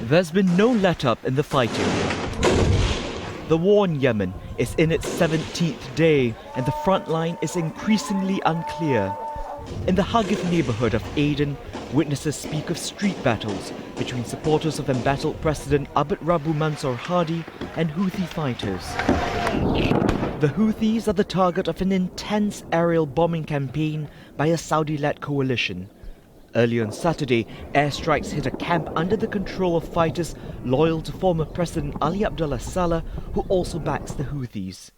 There's been no let-up in the fighting. The war in Yemen is in its 17th day and the front line is increasingly unclear. In the Houthis neighborhood of Aden, witnesses speak of street battles between supporters of embattled President Abd Rabbu Mansour Hadi and Houthi fighters. The Houthis are the target of an intense aerial bombing campaign by a Saudi-led coalition. Early on Saturday, airstrikes hit a camp under the control of fighters loyal to former President Ali Abdullah Saleh, who also backs the Houthis.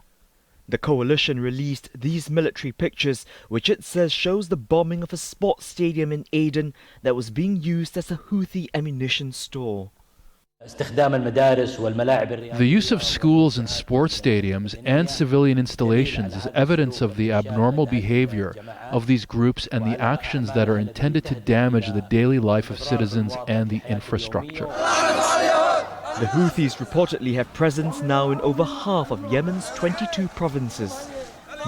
The coalition released these military pictures, which it says shows the bombing of a sports stadium in Aden that was being used as a Houthi ammunition store. The use of schools and sports stadiums and civilian installations is evidence of the abnormal behavior of these groups and the actions that are intended to damage the daily life of citizens and the infrastructure. The Houthis reportedly have presence now in over half of Yemen's 22 provinces.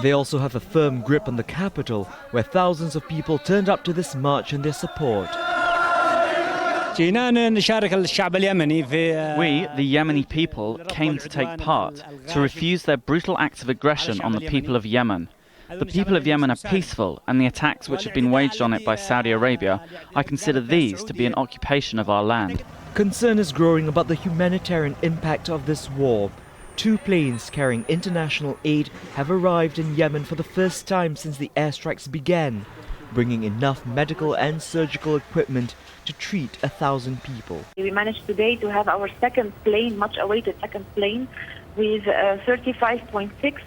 They also have a firm grip on the capital, where thousands of people turned up to this march in their support. We, the Yemeni people, came to take part, to refuse their brutal acts of aggression on the people of Yemen. The people of Yemen are peaceful, and the attacks which have been waged on it by Saudi Arabia, I consider these to be an occupation of our land. Concern is growing about the humanitarian impact of this war. 2 planes carrying international aid have arrived in Yemen for the first time since the airstrikes began, bringing enough medical and surgical equipment to treat 1,000 people. We managed today to have our second plane, much awaited second plane, with 35.6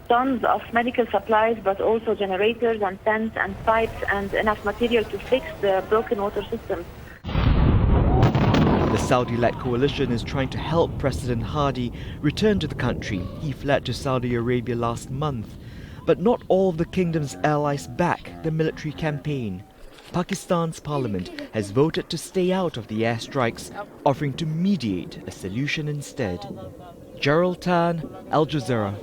tons of medical supplies, but also generators and tents and pipes and enough material to fix the broken water systems. The Saudi-led coalition is trying to help President Hadi return to the country. He fled to Saudi Arabia last month. But not all of the kingdom's allies back the military campaign. Pakistan's parliament has voted to stay out of the airstrikes, offering to mediate a solution instead. Gerald Tan, Al Jazeera.